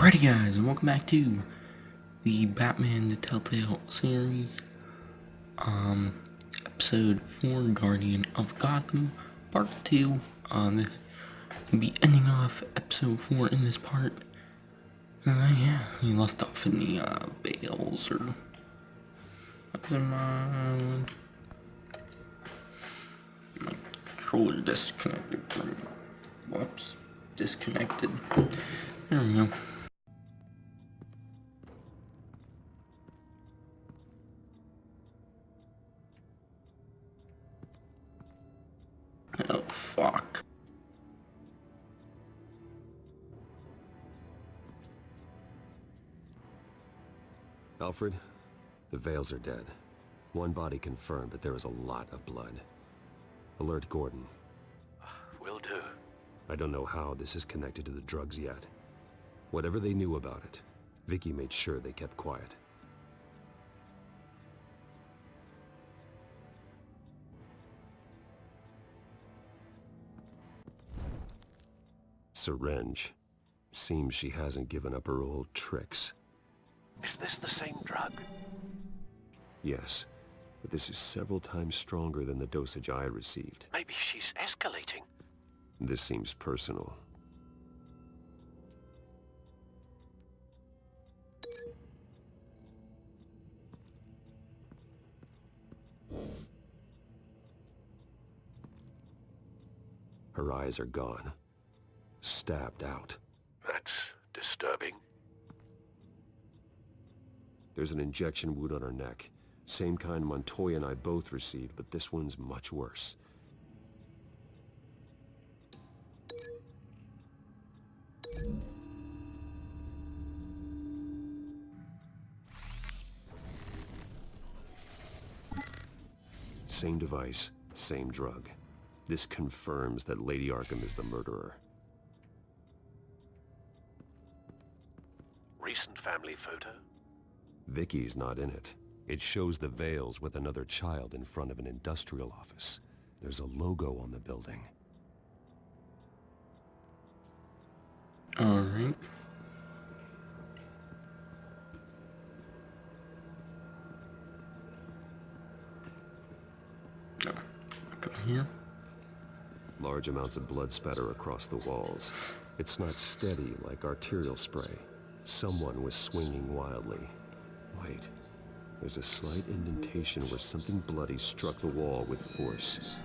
Alrighty guys, and welcome back to the Batman the Telltale Series, episode 4, Guardian of Gotham, part 2. This will be ending off episode 4 in this part. Yeah, we left off in the, Bales, or... My controller disconnected from... Whoops. Disconnected. There we go. Oh, fuck. Alfred, the Vales are dead. One body confirmed, but there is a lot of blood. Alert Gordon. Will do. I don't know how this is connected to the drugs yet. Whatever they knew about it, Vicky made sure they kept quiet. Syringe. Seems she hasn't given up her old tricks. Is this the same drug? Yes, but this is several times stronger than the dosage I received. Maybe she's escalating. This seems personal. Her eyes are gone. Stabbed out. That's disturbing. There's an injection wound on her neck. Same kind Montoya and I both received, but this one's much worse. Same device, same drug. This confirms that Lady Arkham is the murderer. Recent family photo? Vicky's not in it. It shows the Vales with another child in front of an industrial office. There's a logo on the building. Alright. Back up here. Large amounts of blood spatter across the walls. It's not steady like arterial spray. Someone was swinging wildly. Wait, there's a slight indentation where something bloody struck the wall with force.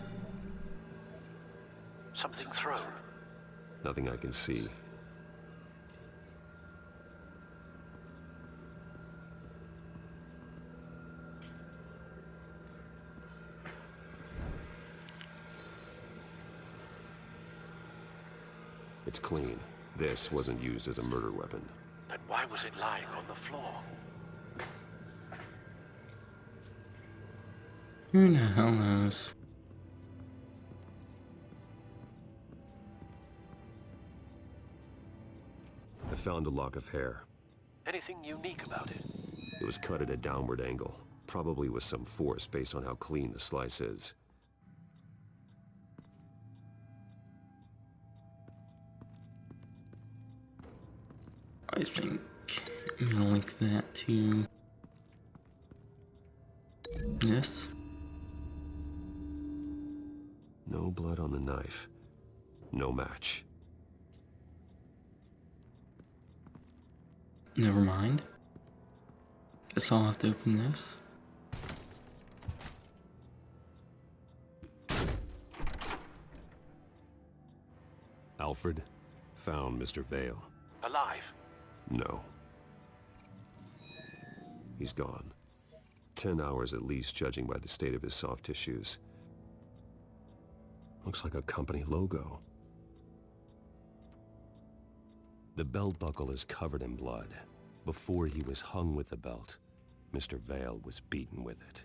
Something thrown? Nothing I can see. It's clean. This wasn't used as a murder weapon. Then why was it lying on the floor? Who the hell knows? I found a lock of hair. Anything unique about it? It was cut at a downward angle, probably with some force based on how clean the slice is. I think I'm gonna link that to this. No blood on the knife. No match. Never mind. Guess I'll have to open this. Alfred found Mr. Vale. Alive? No. He's gone. 10 hours at least, judging by the state of his soft tissues. Looks like a company logo. The belt buckle is covered in blood. Before he was hung with the belt, Mr. Vale was beaten with it.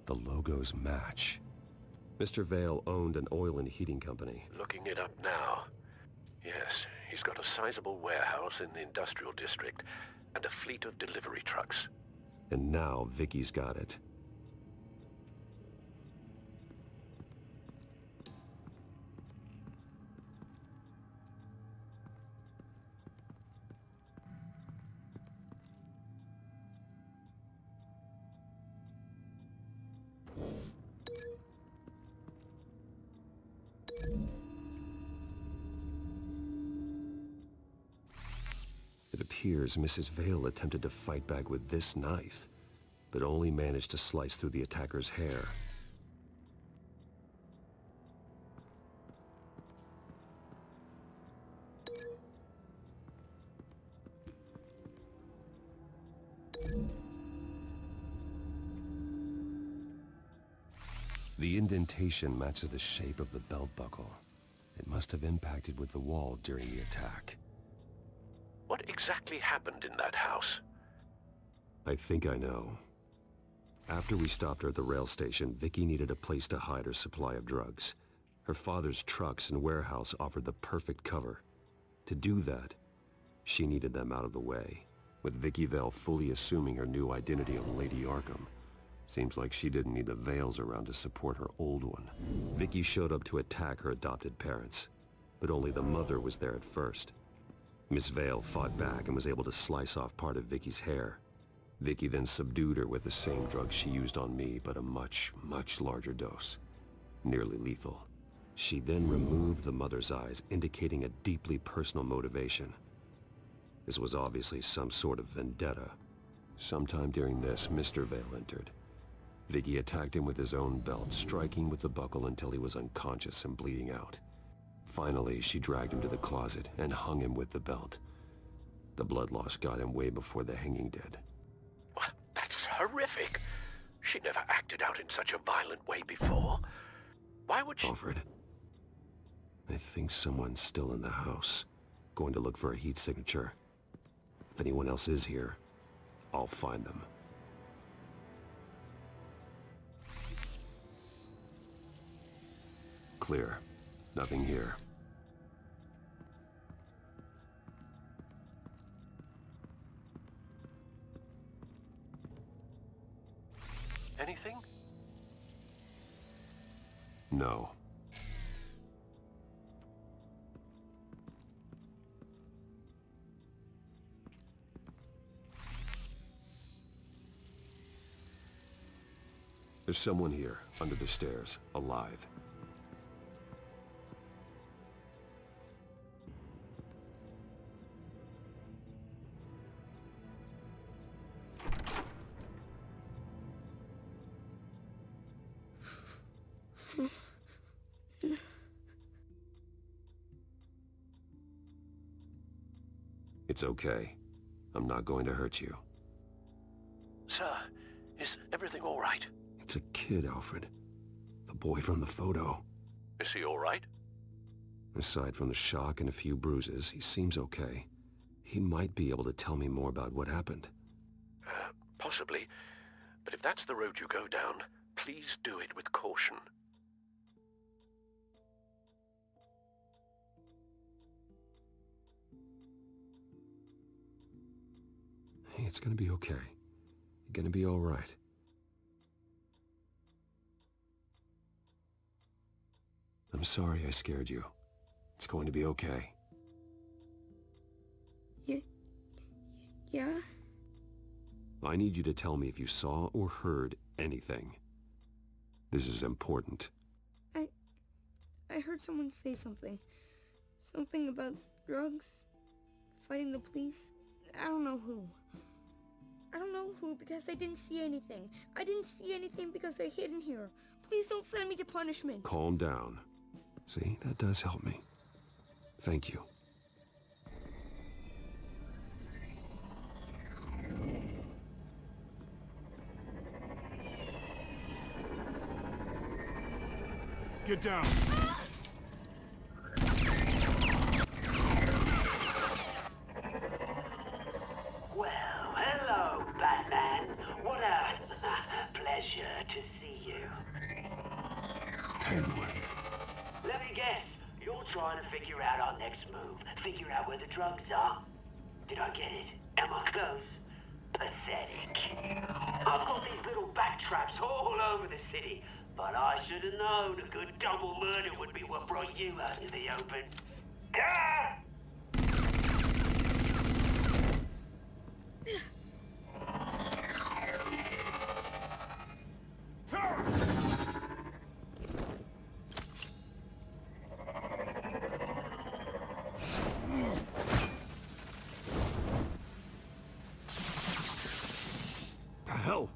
The logos match. Mr. Vale owned an oil and heating company. Looking it up now. Yes, he's got a sizable warehouse in the industrial district. and a fleet of delivery trucks. And now Vicky's got it. It appears Mrs. Vale attempted to fight back with this knife, but only managed to slice through the attacker's hair. The indentation matches the shape of the belt buckle. It must have impacted with the wall during the attack. What exactly happened in that house? I think I know. After we stopped her at the rail station, Vicky needed a place to hide her supply of drugs. Her father's trucks and warehouse offered the perfect cover. To do that, she needed them out of the way, with Vicky Vale fully assuming her new identity of Lady Arkham. Seems like she didn't need the Vales around to support her old one. Vicky showed up to attack her adopted parents, but only the mother was there at first. Miss Vale fought back and was able to slice off part of Vicky's hair. Vicky then subdued her with the same drug she used on me, but a much, much larger dose. Nearly lethal. She then removed the mother's eyes, indicating a deeply personal motivation. This was obviously some sort of vendetta. Sometime during this, Mr. Vale entered. Vicky attacked him with his own belt, striking with the buckle until he was unconscious and bleeding out. Finally, she dragged him to the closet and hung him with the belt. The blood loss got him way before the hanging did. That's horrific. She never acted out in such a violent way before. Why would she... Alfred, I think someone's still in the house. Going to look for a heat signature. If anyone else is here, I'll find them. Clear. Nothing here. Anything? No. There's someone here, under the stairs, alive. It's okay. I'm not going to hurt you. Sir, is everything all right? It's a kid, Alfred. The boy from the photo. Is he all right? Aside from the shock and a few bruises, he seems okay. He might be able to tell me more about what happened. Possibly. But if that's the road you go down, please do it with caution. Hey, it's gonna be okay. You're gonna be all right. I'm sorry I scared you. It's going to be okay. Yeah? I need you to tell me if you saw or heard anything. This is important. I heard someone say something. Something about drugs, fighting the police. I don't know who. I don't know who because I didn't see anything. I didn't see anything because I hid in here. Please don't send me to punishment. Calm down. See, that does help me. Thank you. Get down! Well, hello, Batman. What a pleasure to see you. Penguin. Let me guess, you're trying to figure out our next move. Figure out where the drugs are. Did I get it? Am I close? traps all over the city. But I should have known a good double murder would be what brought you out in the open. Ah! The hell?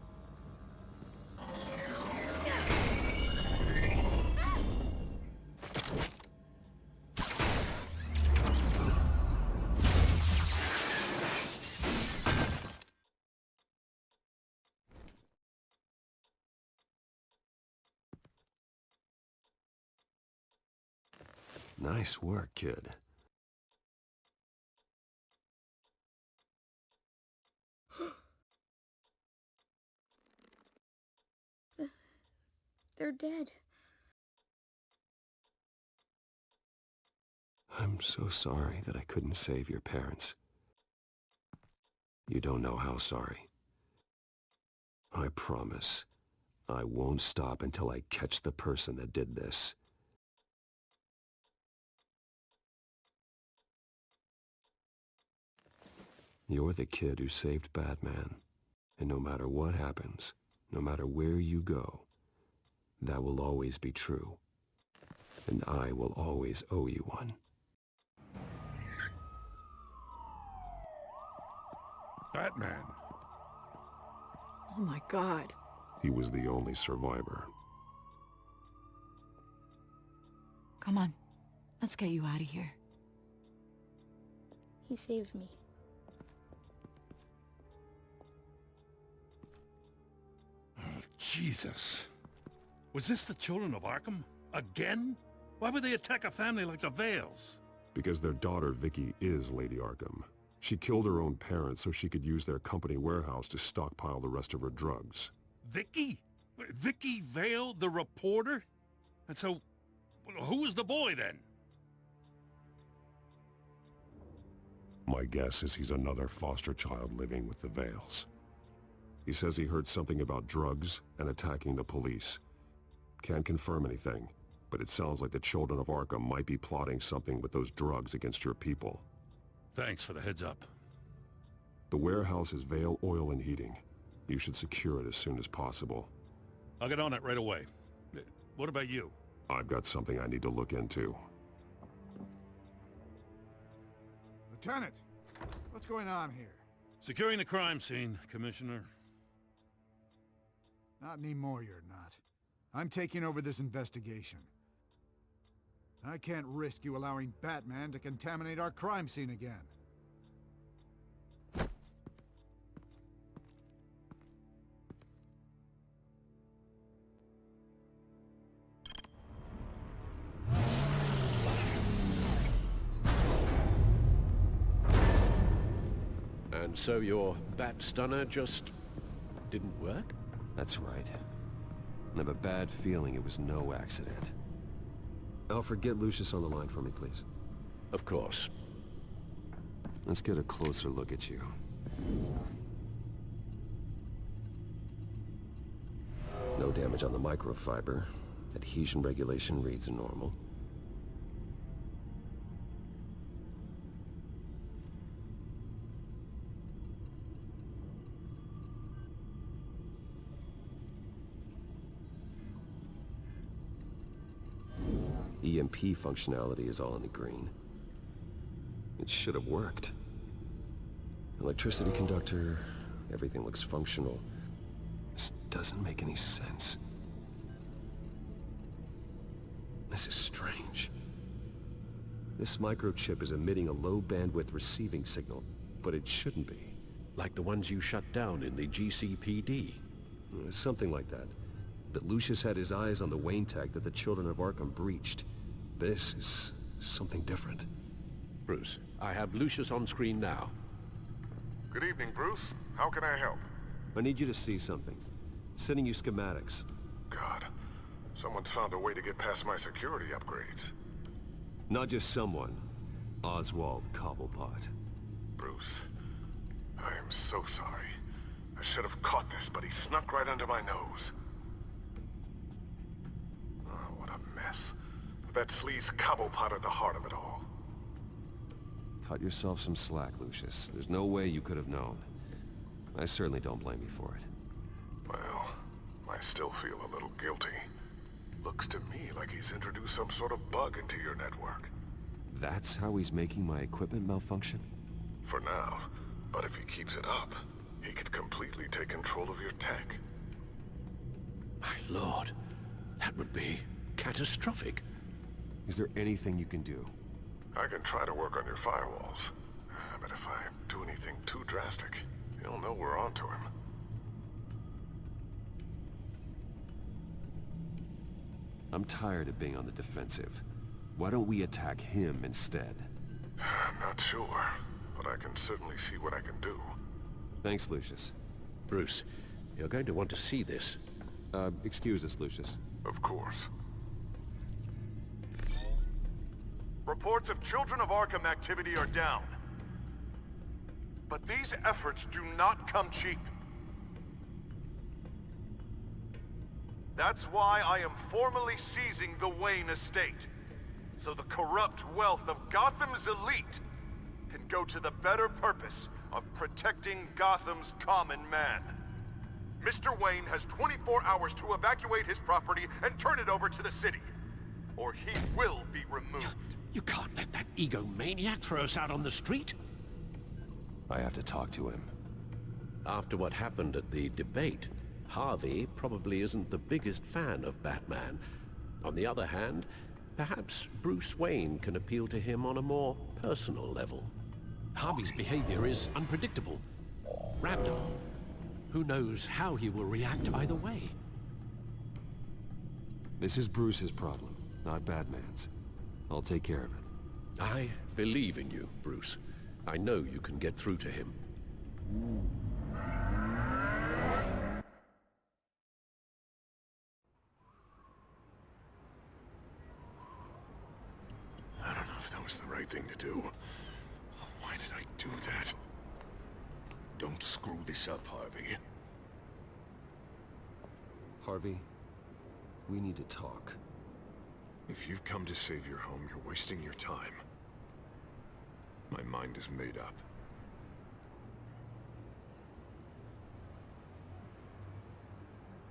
Nice work, kid. They're dead. I'm so sorry that I couldn't save your parents. You don't know how sorry. I promise, I won't stop until I catch the person that did this. You're the kid who saved Batman. And no matter what happens, no matter where you go, that will always be true. And I will always owe you one. Batman. Oh my God. He was the only survivor. Come on. Let's get you out of here. He saved me. Oh, Jesus. Was this the children of Arkham? Again? Why would they attack a family like the Vales? Because their daughter, Vicky, is Lady Arkham. She killed her own parents so she could use their company warehouse to stockpile the rest of her drugs. Vicky? Vicky Vale, the reporter? And so, who was the boy then? My guess is he's another foster child living with the Vales. He says he heard something about drugs and attacking the police. Can't confirm anything, but it sounds like the children of Arkham might be plotting something with those drugs against your people. Thanks for the heads up. The warehouse is Vale Oil and Heating. You should secure it as soon as possible. I'll get on it right away. What about you? I've got something I need to look into. Lieutenant, what's going on here? Securing the crime scene, Commissioner. Not anymore, you're not. I'm taking over this investigation. I can't risk you allowing Batman to contaminate our crime scene again. And so your bat stunner just didn't work? That's right. I have a bad feeling it was no accident. Alfred, get Lucius on the line for me, please. Of course. Let's get a closer look at you. No damage on the microfiber. Adhesion regulation reads normal. EMP functionality is all in the green. It should have worked. Electricity conductor, everything looks functional. This doesn't make any sense. This is strange. This microchip is emitting a low bandwidth receiving signal, but it shouldn't be. Like the ones you shut down in the GCPD. Something like that. But Lucius had his eyes on the Wayne tag that the children of Arkham breached. This is something different. Bruce, I have Lucius on screen now. Good evening, Bruce. How can I help? I need you to see something. Sending you schematics. God, someone's found a way to get past my security upgrades. Not just someone. Oswald Cobblepot. Bruce, I am so sorry. I should have caught this, but he snuck right under my nose. Oh, what a mess. That sleaze Cobblepot at the heart of it all. Cut yourself some slack, Lucius. There's no way you could have known. I certainly don't blame you for it. Well, I still feel a little guilty. Looks to me like he's introduced some sort of bug into your network. That's how he's making my equipment malfunction? For now. But if he keeps it up, he could completely take control of your tech. My lord, that would be catastrophic. Is there anything you can do? I can try to work on your firewalls. But if I do anything too drastic, he'll know we're onto him. I'm tired of being on the defensive. Why don't we attack him instead? I'm not sure, but I can certainly see what I can do. Thanks, Lucius. Bruce, you're going to want to see this. Excuse us, Lucius. Of course. Reports of Children of Arkham activity are down. But these efforts do not come cheap. That's why I am formally seizing the Wayne estate, so the corrupt wealth of Gotham's elite can go to the better purpose of protecting Gotham's common man. Mr. Wayne has 24 hours to evacuate his property and turn it over to the city, or he will be removed. You can't let that egomaniac throw us out on the street. I have to talk to him. After what happened at the debate, Harvey probably isn't the biggest fan of Batman. On the other hand, perhaps Bruce Wayne can appeal to him on a more personal level. Harvey's behavior is unpredictable, random. Who knows how he will react either way? This is Bruce's problem, not Batman's. I'll take care of it. I believe in you, Bruce. I know you can get through to him. I don't know if that was the right thing to do. Why did I do that? Don't screw this up, Harvey. Harvey, we need to talk. If you've come to save your home, you're wasting your time. My mind is made up.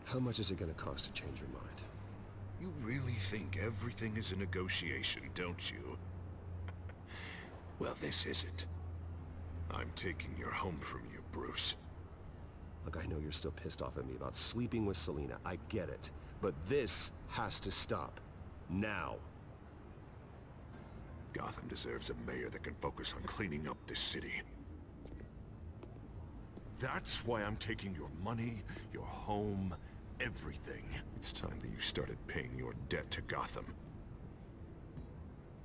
How much is it gonna cost to change your mind? You really think everything is a negotiation, don't you? Well, this isn't. I'm taking your home from you, Bruce. Look, I know you're still pissed off at me about sleeping with Selina. I get it. But this has to stop. Now. Gotham deserves a mayor that can focus on cleaning up this city. That's why I'm taking your money, your home, everything. It's time that you started paying your debt to Gotham.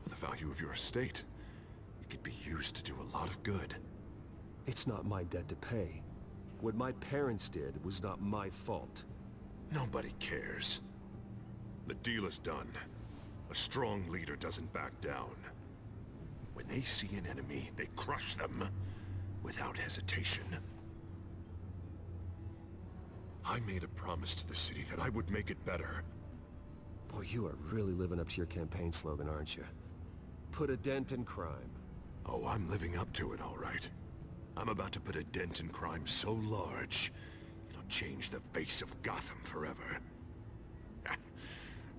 For the value of your estate, it could be used to do a lot of good. It's not my debt to pay. What my parents did was not my fault. Nobody cares. The deal is done. A strong leader doesn't back down. When they see an enemy, they crush them without hesitation. I made a promise to the city that I would make it better. Boy, you are really living up to your campaign slogan, aren't you? Put a dent in crime. Oh, I'm living up to it, all right. I'm about to put a dent in crime so large, it'll change the face of Gotham forever.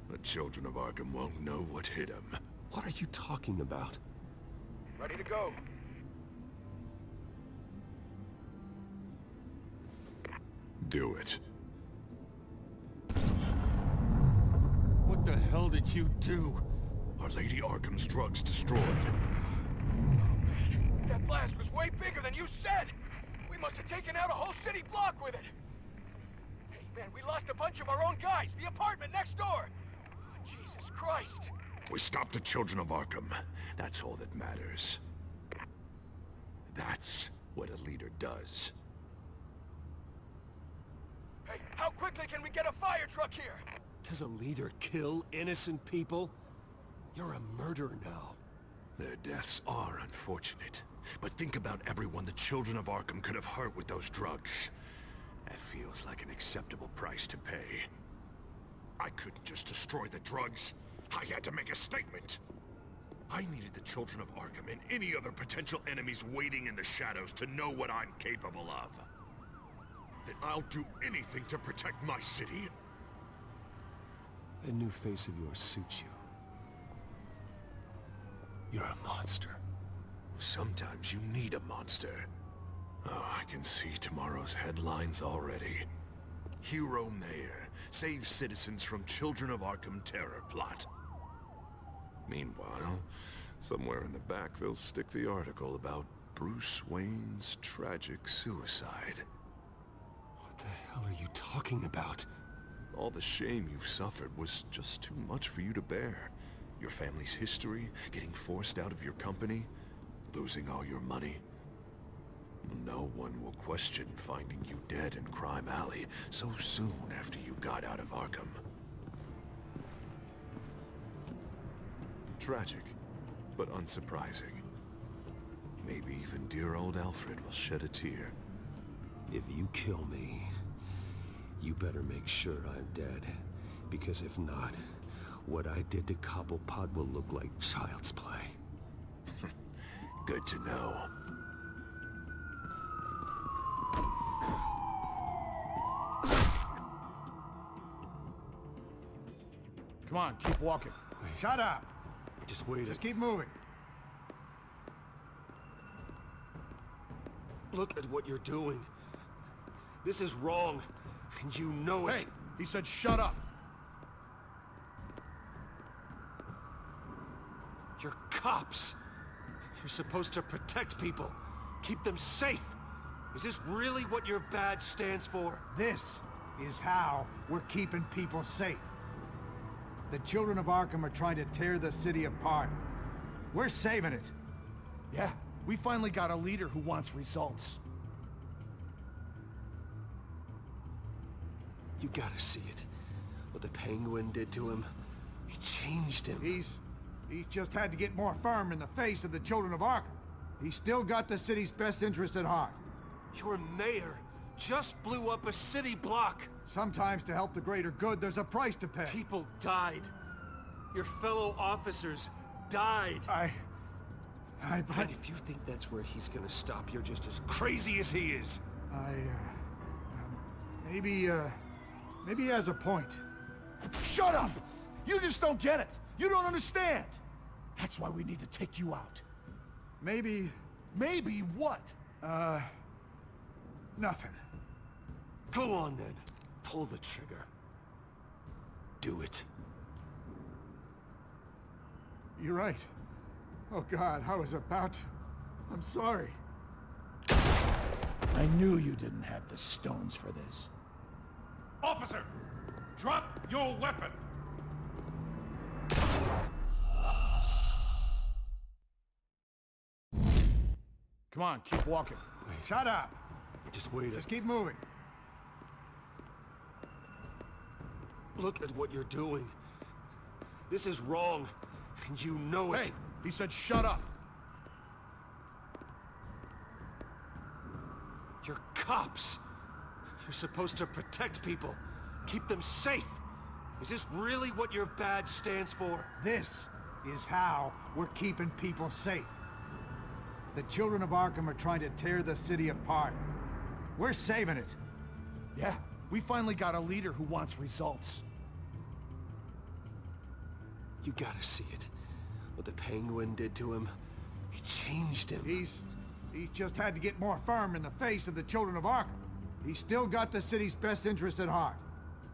The children of Arkham won't know what hit them. What are you talking about? Ready to go. Do it. What the hell did you do? Our Lady Arkham's drugs destroyed. That blast was way bigger than you said! We must have taken out a whole city block with it! Hey, man, we lost a bunch of our own guys! The apartment next door! Jesus Christ! We stopped the children of Arkham. That's all that matters. That's what a leader does. Hey, how quickly can we get a fire truck here? Does a leader kill innocent people? You're a murderer now. Their deaths are unfortunate. But think about everyone the children of Arkham could have hurt with those drugs. feels like an acceptable price to pay. I couldn't just destroy the drugs. I had to make a statement. I needed the children of Arkham and any other potential enemies waiting in the shadows to know what I'm capable of. That I'll do anything to protect my city. That new face of yours suits you. You're a monster. Sometimes you need a monster. Oh, I can see tomorrow's headlines already. Hero Mayor saves citizens from Children of Arkham terror plot. Meanwhile, somewhere in the back they'll stick the article about Bruce Wayne's tragic suicide. What the hell are you talking about? All the shame you've suffered was just too much for you to bear. Your family's history, getting forced out of your company, losing all your money. No one will question finding you dead in Crime Alley so soon after you got out of Arkham. Tragic, but unsurprising. Maybe even dear old Alfred will shed a tear. If you kill me, you better make sure I'm dead. Because if not, what I did to Cobblepot will look like child's play. Good to know. Come on, keep walking. Shut up! Just wait. Just keep moving. Look at what you're doing. This is wrong, and you know it. Hey, he said shut up. You're cops. You're supposed to protect people, keep them safe. Is this really what your badge stands for? This is how we're keeping people safe. The children of Arkham are trying to tear the city apart. We're saving it. Yeah, we finally got a leader who wants results. You gotta see it. What the Penguin did to him. He changed him. He's just had to get more firm in the face of the children of Arkham. He's still got the city's best interests at heart. Your mayor just blew up a city block. Sometimes to help the greater good, there's a price to pay. People died. Your fellow officers died. But And if you think that's where he's gonna stop, you're just as crazy as he is. maybe he has a point. Shut up! You just don't get it. You don't understand. That's why we need to take you out. Maybe what? Nothing. Go on then. Pull the trigger. Do it. You're right. Oh God, I was about to. I'm sorry. I knew you didn't have the stones for this. Officer! Drop your weapon! Come on, keep walking. Shut up! Just wait. Just keep moving. Look at what you're doing. This is wrong, and you know it. Hey, he said shut up. You're cops. You're supposed to protect people, keep them safe. Is this really what your badge stands for? This is how we're keeping people safe. The children of Arkham are trying to tear the city apart. We're saving it. Yeah, we finally got a leader who wants results. You gotta see it. What the Penguin did to him. He changed him. He's just had to get more firm in the face of the children of Arkham. He's still got the city's best interests at heart.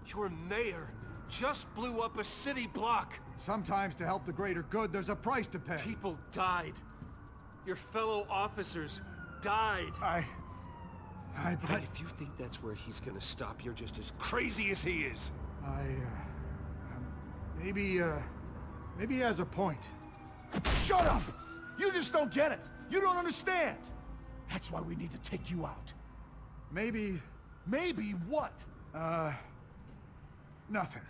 Your mayor just blew up a city block. Sometimes to help the greater good, there's a price to pay. People died. Your fellow officers died. And if you think that's where he's gonna stop, you're just as crazy as he is. Maybe he has a point. Shut up! You just don't get it. You don't understand. That's why we need to take you out. Maybe what? Nothing.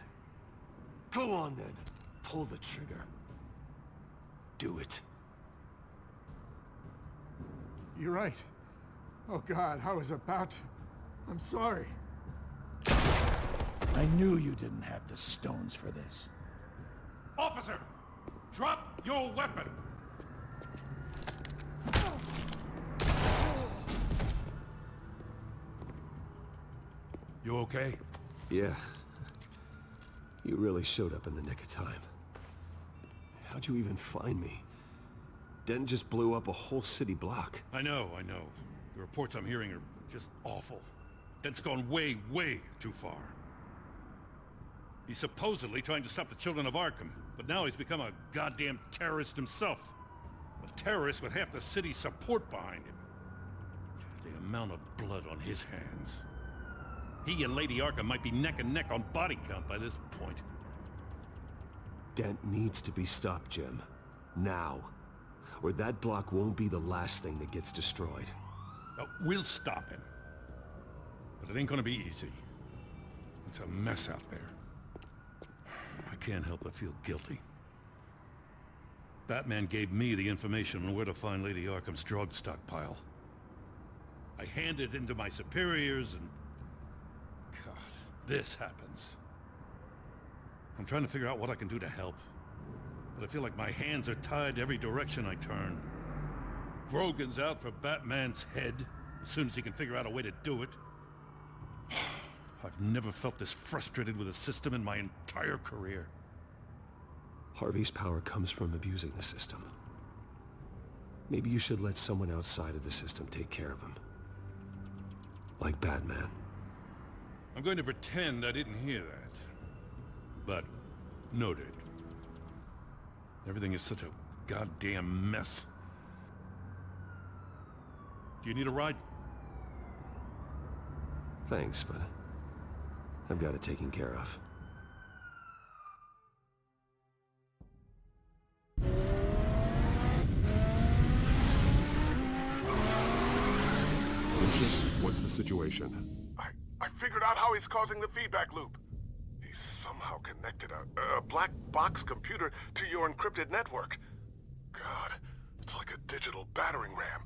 Go on then. Pull the trigger. Do it. You're right. Oh God, I was about to. I'm sorry. I knew you didn't have the stones for this. Officer! Drop your weapon! You okay? Yeah. You really showed up in the nick of time. How'd you even find me? Den just blew up a whole city block. I know. The reports I'm hearing are just awful. Den's gone way, way too far. He's supposedly trying to stop the children of Arkham, but now he's become a goddamn terrorist himself. A terrorist with half the city's support behind him. The amount of blood on his hands. He and Lady Arkham might be neck and neck on body count by this point. Dent needs to be stopped, Jim. Now. Or that block won't be the last thing that gets destroyed. We'll stop him. But it ain't gonna be easy. It's a mess out there. I can't help but feel guilty. Batman gave me the information on where to find Lady Arkham's drug stockpile. I handed it into my superiors and... God, this happens. I'm trying to figure out what I can do to help. But I feel like my hands are tied every direction I turn. Grogan's out for Batman's head, as soon as he can figure out a way to do it. I've never felt this frustrated with a system in my entire career. Harvey's power comes from abusing the system. Maybe you should let someone outside of the system take care of him. Like Batman. I'm going to pretend I didn't hear that. But, noted. Everything is such a goddamn mess. Do you need a ride? Thanks, but I've got it taken care of. Lucius, what's the situation? I figured out how he's causing the feedback loop. He's somehow connected a black box computer to your encrypted network. God, it's like a digital battering ram.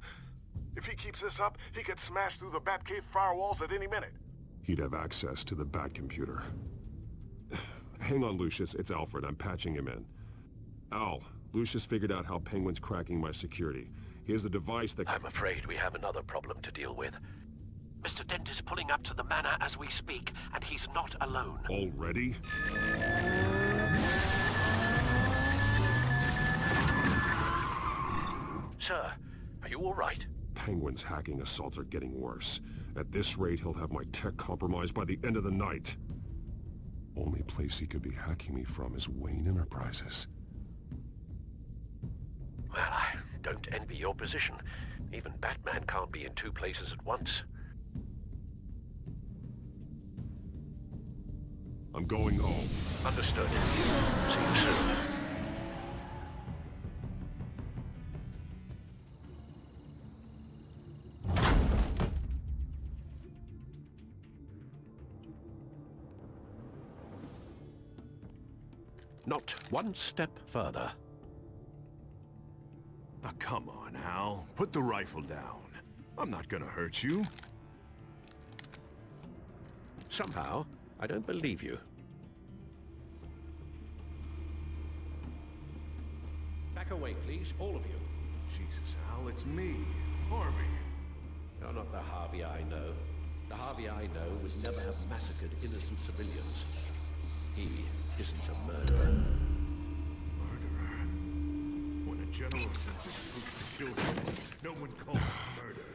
If he keeps this up, he could smash through the Batcave firewalls at any minute. He'd have access to the Bat computer. Hang on, Lucius. It's Alfred. I'm patching him in. Al, Lucius figured out how Penguin's cracking my security. He has a device that... I'm afraid we have another problem to deal with. Mr. Dent is pulling up to the manor as we speak, and he's not alone. Already? Sir, are you all right? Penguin's hacking assaults are getting worse. At this rate, he'll have my tech compromised by the end of the night. Only place he could be hacking me from is Wayne Enterprises. Well, I don't envy your position. Even Batman can't be in two places at once. I'm going home. Understood. See you soon. Not one step further. Oh, come on, Al. Put the rifle down. I'm not gonna hurt you. Somehow, I don't believe you. Back away, please, all of you. Jesus, Al, it's me, Harvey. You're not the Harvey I know. The Harvey I know would never have massacred innocent civilians. He isn't a murderer. Murderer? When a general sends troops to kill someone, no one calls it murder.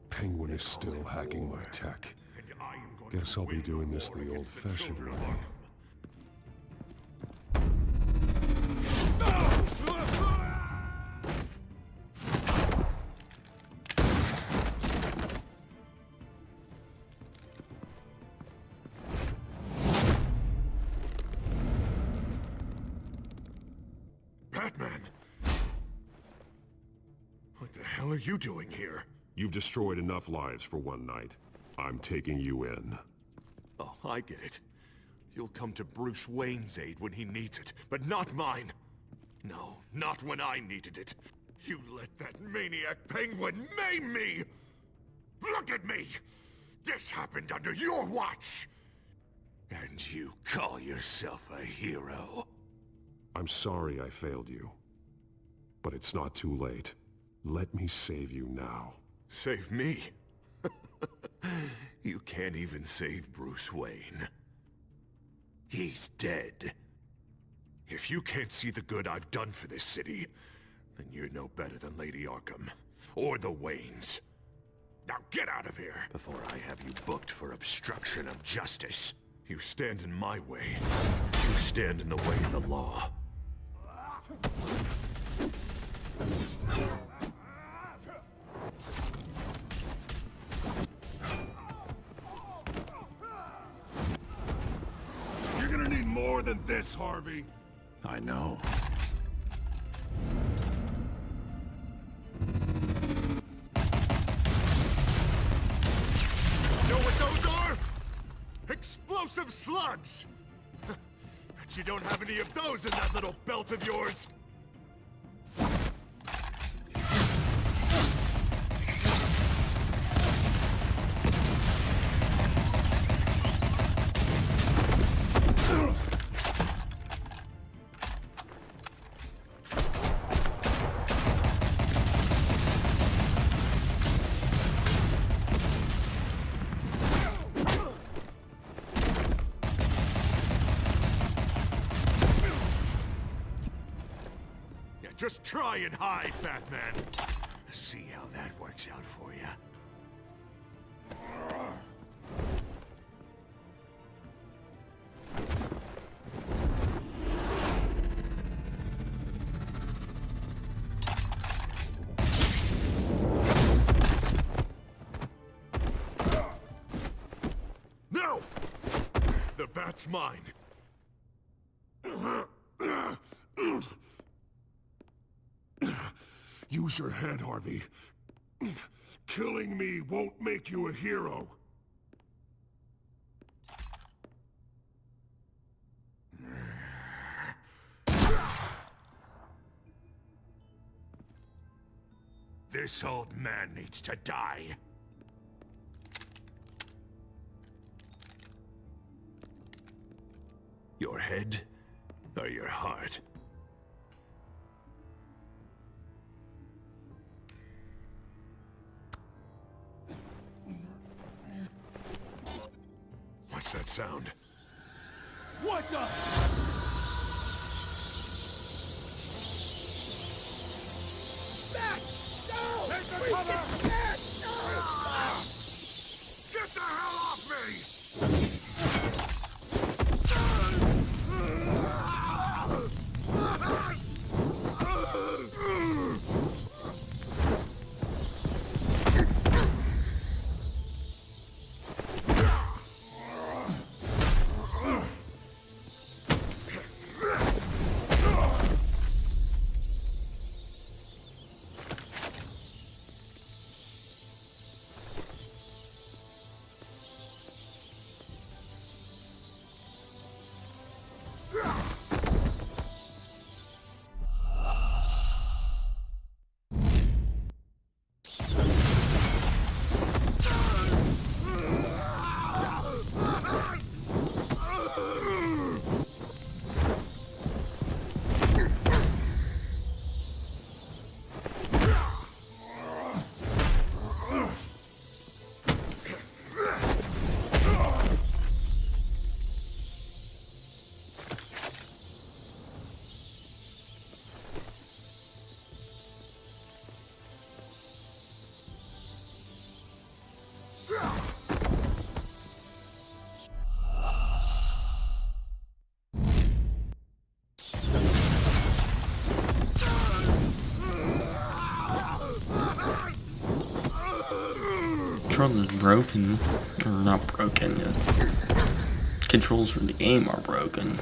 Penguin is still hacking my tech. Guess I'll be doing this the old-fashioned way. Batman! What the hell are you doing here? You've destroyed enough lives for one night. I'm taking you in. Oh, I get it. You'll come to Bruce Wayne's aid when he needs it, but not mine. No, not when I needed it. You let that maniac Penguin maim me! Look at me! This happened under your watch! And you call yourself a hero? I'm sorry I failed you. But it's not too late. Let me save you now. Save me? You can't even save Bruce Wayne. He's dead. If you can't see the good I've done for this city, then you're no better than Lady Arkham, or the Waynes. Now get out of here, before I have you booked for obstruction of justice. You stand in my way. You stand in the way of the law. You're gonna need more than this, Harvey. I know. Know what those are? Explosive slugs! Bet you don't have any of those in that little belt of yours. Just try and hide, Batman. See how that works out for you. No! The bat's mine. Use your head, Harvey. Killing me won't make you a hero. This old man needs to die. Your head or your heart? What's that sound? What the? Back! No! Take the cover! Get the hell off me! Controls are broken, or not broken. Controls for the game are broken.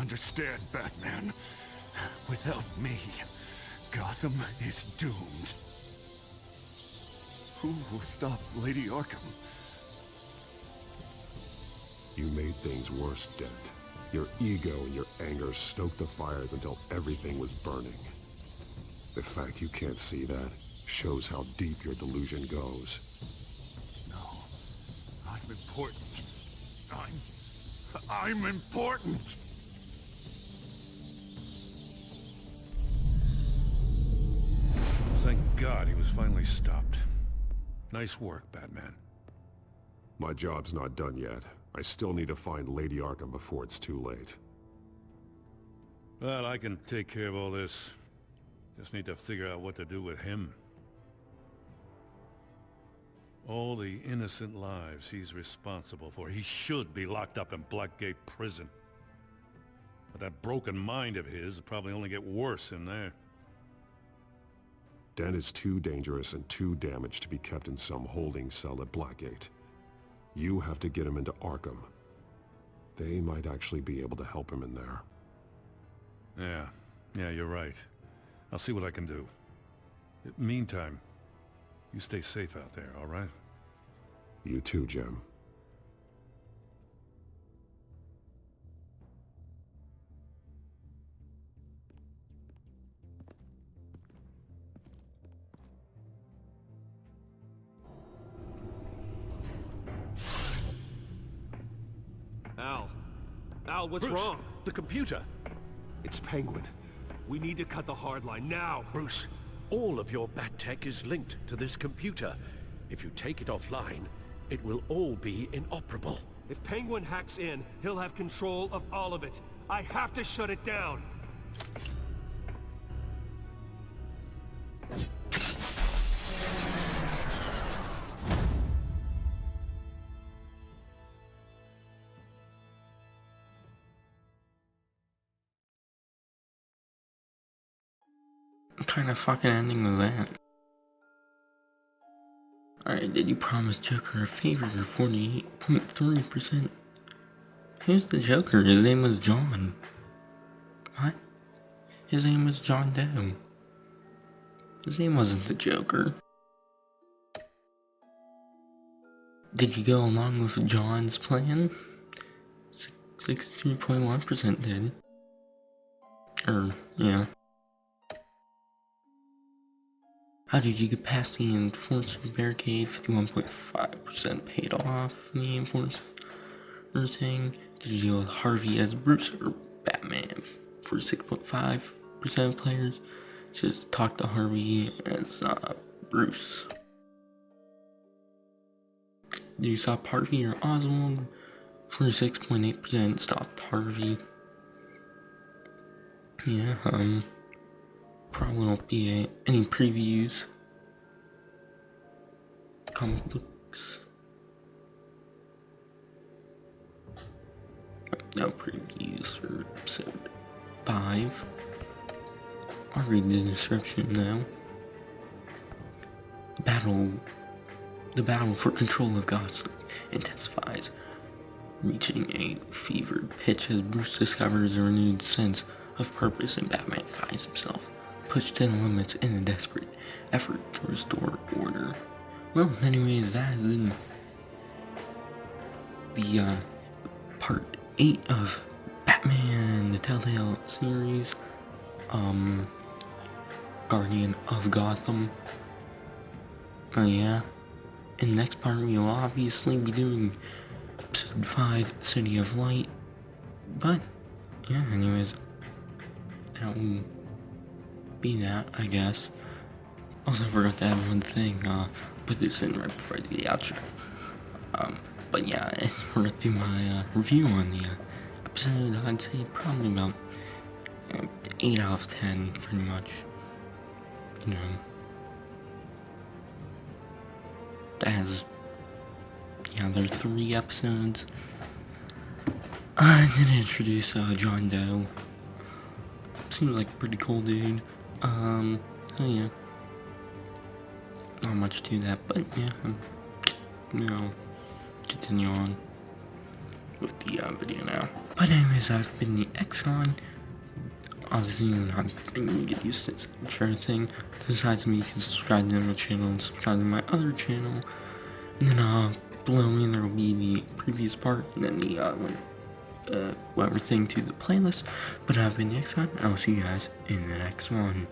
understand, Batman. Without me, Gotham is doomed. Who will stop Lady Arkham? You made things worse, Dent. Your ego and your anger stoked the fires until everything was burning. The fact you can't see that shows how deep your delusion goes. No, I'm important. I'm important! Thank God he was finally stopped. Nice work, Batman. My job's not done yet. I still need to find Lady Arkham before it's too late. Well, I can take care of all this. Just need to figure out what to do with him. All the innocent lives he's responsible for. He should be locked up in Blackgate Prison. But that broken mind of his will probably only get worse in there. Dent is too dangerous and too damaged to be kept in some holding cell at Blackgate. You have to get him into Arkham. They might actually be able to help him in there. Yeah, you're right. I'll see what I can do. Meantime, you stay safe out there, all right? You too, Jim. Al, what's Bruce, wrong? the computer. It's Penguin. We need to cut the hard line now. Bruce, all of your bat tech is linked to this computer. If you take it offline, it will all be inoperable. If Penguin hacks in, he'll have control of all of it. I have to shut it down. What kind of fucking ending was that? Alright, did you promise Joker a favor? 48.3%. Who's the Joker? His name was John. What? His name was John Doe. His name wasn't the Joker. Did you go along with John's plan? 63.1% did. Yeah. How did you get past the enforcer barricade? 51.5% paid off the enforcer thing. Did you deal with Harvey as Bruce or Batman? 46.5% of players just talk to Harvey as Bruce. Did you stop Harvey or Oswald? 46.8% stopped Harvey. Yeah, probably won't be any previews. Comic books. No previews for episode 5. I'll read the description now. The battle for control of Gotham intensifies, reaching a fevered pitch as Bruce discovers a renewed sense of purpose and Batman finds himself pushed to the limits in a desperate effort to restore order. Well, anyways, that has been the part 8 of Batman, the Telltale Series, Guardian of Gotham. Yeah. In the next part, we will obviously be doing episode 5, City of Light. But, yeah, anyways, that will be that, I guess. Also, I forgot to add one thing, put this in right before I do the outro. But yeah, we're gonna do my review on the episode. I'd say probably about 8 out of 10, pretty much. You know, that has, yeah, there are 3 episodes. I did introduce John Doe. Seems like a pretty cool dude. So yeah, not much to that, but yeah, you know, continue on with the video now. But anyways, I've been the Xcon. Obviously, I need to get used to this intro thing. Besides me, you can subscribe to my channel and subscribe to my other channel. And then, below me there will be the previous part, and then the, link, whatever thing to the playlist. But I've been the Xcon, and I'll see you guys in the next one.